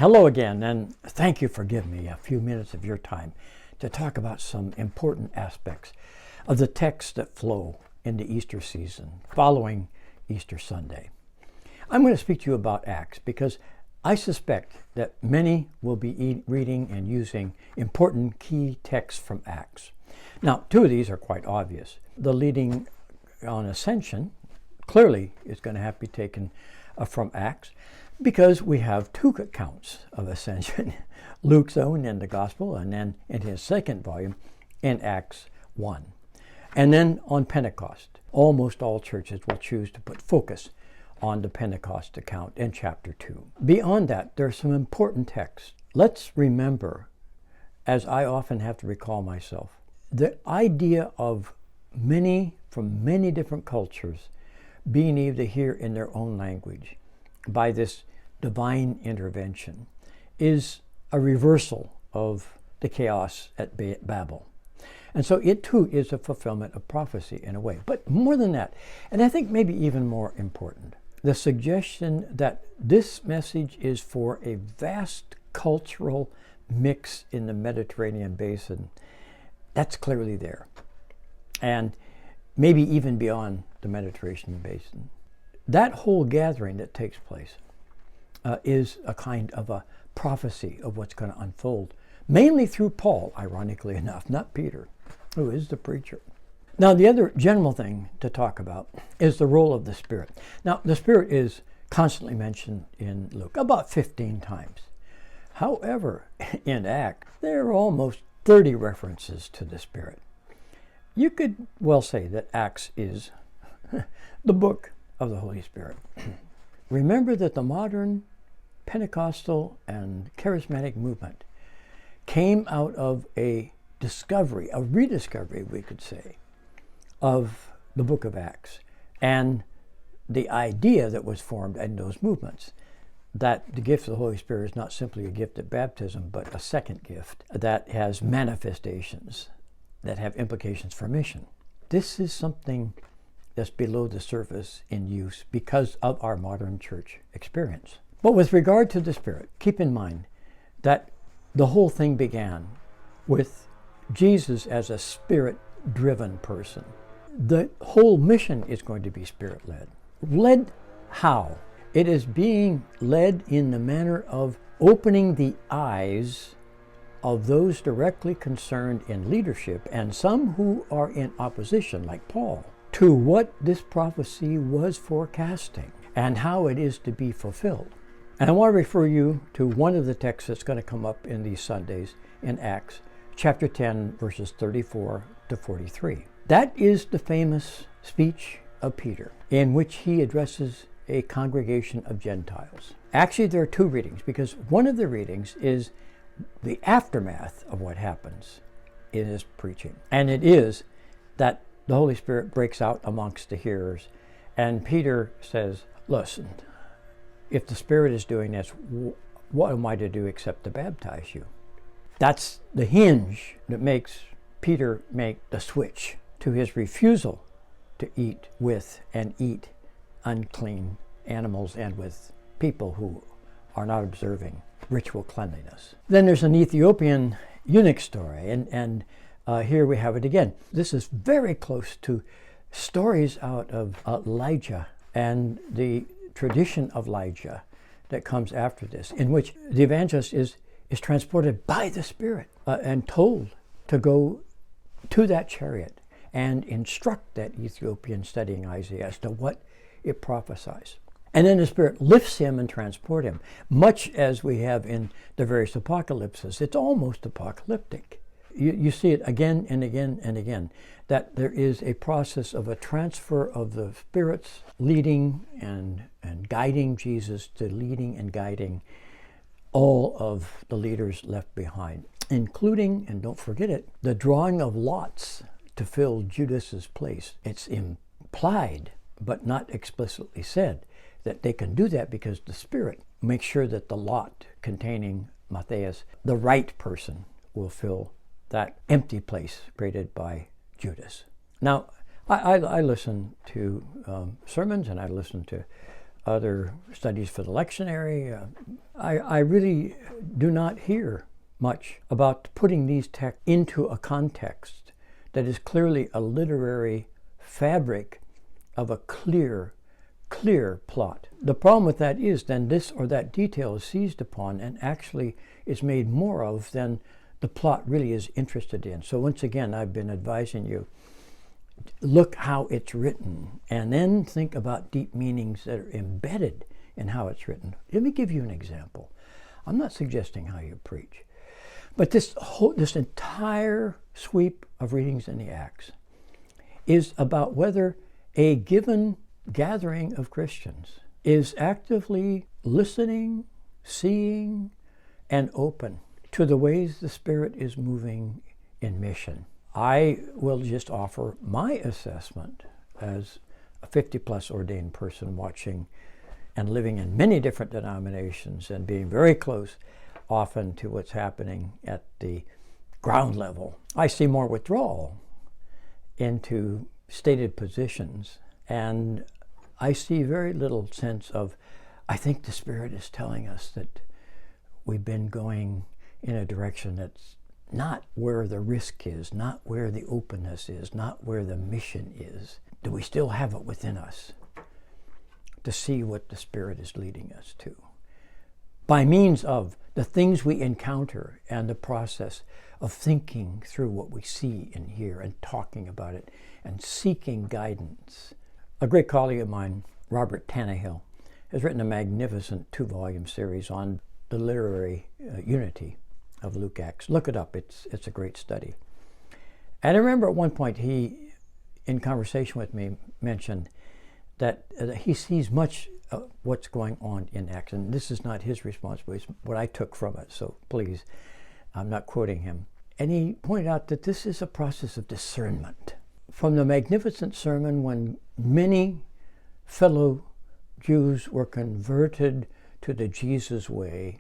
Hello again, and thank you for giving me a few minutes of your time to talk about some important aspects of the texts that flow in the Easter season following Easter Sunday. I'm going to speak to you about Acts because I suspect that many will be reading and using important key texts from Acts. Now, two of these are quite obvious. The leading on ascension clearly is going to have to be taken from Acts because we have two accounts of ascension, Luke's own in the Gospel and then in his second volume in Acts 1. And then on Pentecost, almost all churches will choose to put focus on the Pentecost account in chapter 2. Beyond that, there are some important texts. Let's remember, as I often have to recall myself, the idea of many from many different cultures being able to hear in their own language by this divine intervention is a reversal of the chaos at Babel. And so it too is a fulfillment of prophecy in a way. But more than that, and I think maybe even more important, the suggestion that this message is for a vast cultural mix in the Mediterranean basin, that's clearly there. And maybe even beyond the Mediterranean basin. That whole gathering that takes place is a kind of a prophecy of what's going to unfold, mainly through Paul, ironically enough, not Peter, who is the preacher. Now, the other general thing to talk about is the role of the Spirit. Now, the Spirit is constantly mentioned in Luke, about 15 times. However, in Acts, there are almost 30 references to the Spirit. You could well say that Acts is the book of the Holy Spirit. Remember that the modern Pentecostal and charismatic movement came out of a discovery, a rediscovery, we could say, of the book of Acts and the idea that was formed in those movements that the gift of the Holy Spirit is not simply a gift at baptism, but a second gift that has manifestations that have implications for mission. This is something that's below the surface in use because of our modern church experience. But with regard to the Spirit, keep in mind that the whole thing began with Jesus as a Spirit-driven person. The whole mission is going to be Spirit-led. Led how? It is being led in the manner of opening the eyes of those directly concerned in leadership and some who are in opposition, like Paul, to what this prophecy was forecasting and how it is to be fulfilled. And I want to refer you to one of the texts that's going to come up in these Sundays in Acts, chapter 10, verses 34 to 43. That is the famous speech of Peter, in which he addresses a congregation of Gentiles. Actually, there are two readings, because one of the readings is the aftermath of what happens in his preaching. And it is that the Holy Spirit breaks out amongst the hearers, and Peter says, listen, if the Spirit is doing this, what am I to do except to baptize you? That's the hinge that makes Peter make the switch to his refusal to eat with and eat unclean animals and with people who are not observing ritual cleanliness. Then there's an Ethiopian eunuch story, and here we have it again. This is very close to stories out of Elijah and the tradition of Elijah that comes after this, in which the evangelist is transported by the Spirit and told to go to that chariot and instruct that Ethiopian studying Isaiah as to what it prophesies. And then the Spirit lifts him and transports him, much as we have in the various apocalypses. It's almost apocalyptic. You see it again and again and again, that there is a process of a transfer of the Spirit's leading and guiding Jesus to leading and guiding all of the leaders left behind, including, and don't forget it, the drawing of lots to fill Judas's place. It's implied, but not explicitly said, that they can do that because the Spirit makes sure that the lot containing Matthias, the right person, will fill that empty place created by Judas. Now, I listen to sermons and I listen to other studies for the lectionary. I really do not hear much about putting these texts into a context that is clearly a literary fabric of a clear plot. The problem with that is then this or that detail is seized upon and actually is made more of than the plot really is interested in. So once again, I've been advising you, look how it's written and then think about deep meanings that are embedded in how it's written. Let me give you an example. I'm not suggesting how you preach, but this entire sweep of readings in the Acts is about whether a given gathering of Christians is actively listening, seeing, and open to the ways the Spirit is moving in mission. I will just offer my assessment as a 50-plus ordained person watching and living in many different denominations and being very close often to what's happening at the ground level. I see more withdrawal into stated positions, and I see very little sense of, I think the Spirit is telling us that we've been going in a direction that's not where the risk is, not where the openness is, not where the mission is. Do we still have it within us to see what the Spirit is leading us to? By means of the things we encounter and the process of thinking through what we see and hear and talking about it and seeking guidance. A great colleague of mine, Robert Tannehill, has written a magnificent 2-volume series on the literary unity of Luke Acts. Look it up. It's a great study. And I remember at one point he, in conversation with me, mentioned that he sees much what's going on in Acts. And this is not his response, but it's what I took from it. So please, I'm not quoting him. And he pointed out that this is a process of discernment. From the magnificent sermon when many fellow Jews were converted to the Jesus way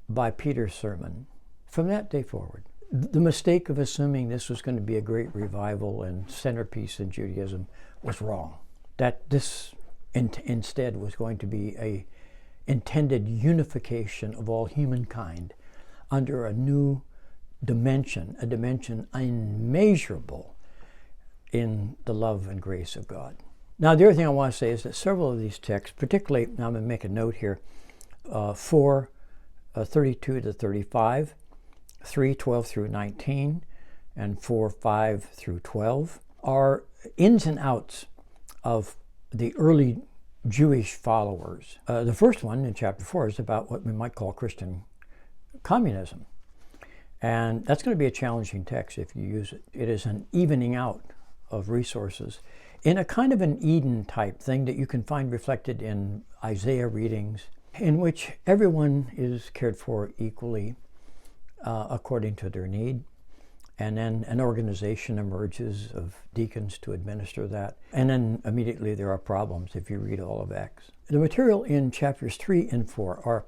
by Peter's sermon, from that day forward, the mistake of assuming this was going to be a great revival and centerpiece in Judaism was wrong. That this instead was going to be a intended unification of all humankind under a new dimension, a dimension unmeasurable in the love and grace of God. Now, the other thing I want to say is that several of these texts, particularly, now I'm going to make a note here, 4:32 to 35, 3:12 through 19, and 4:5 through 12, are ins and outs of the early Jewish followers. The first one in chapter 4 is about what we might call Christian communism. And that's going to be a challenging text if you use it. It is an evening out of resources in a kind of an Eden type thing that you can find reflected in Isaiah readings, in which everyone is cared for equally according to their need. And then an organization emerges of deacons to administer that. And then immediately there are problems if you read all of Acts. The material in chapters 3 and 4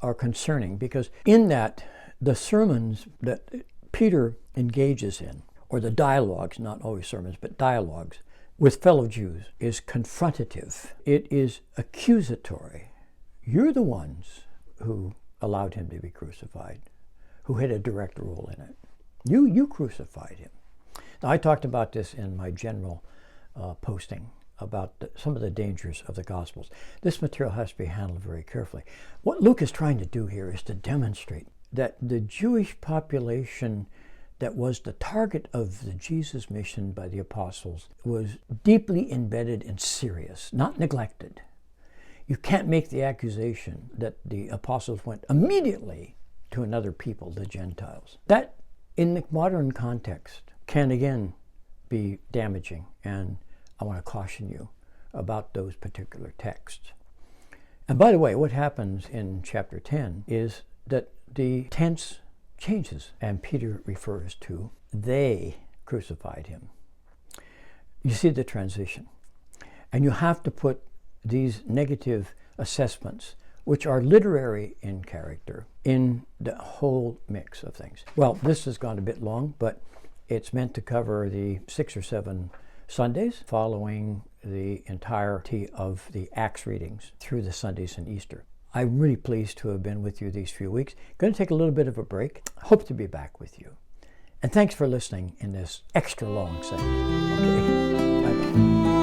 are concerning because in that, the sermons that Peter engages in, or the dialogues, not always sermons, but dialogues with fellow Jews, is confrontative. It is accusatory. You're the ones who allowed him to be crucified, who had a direct role in it. You crucified him. Now, I talked about this in my general posting about some of the dangers of the Gospels. This material has to be handled very carefully. What Luke is trying to do here is to demonstrate that the Jewish population that was the target of the Jesus mission by the apostles was deeply embedded and serious, not neglected. You can't make the accusation that the apostles went immediately to another people, the Gentiles. That, in the modern context, can again be damaging, and I want to caution you about those particular texts. And by the way, what happens in chapter 10 is that the tense changes, and Peter refers to they crucified him. You see the transition. And you have to put these negative assessments, which are literary in character, in the whole mix of things. Well, this has gone a bit long, but it's meant to cover the 6 or 7 Sundays, following the entirety of the Acts readings through the Sundays in Easter. I'm really pleased to have been with you these few weeks. Going to take a little bit of a break. Hope to be back with you. And thanks for listening in this extra long segment. Okay, bye-bye.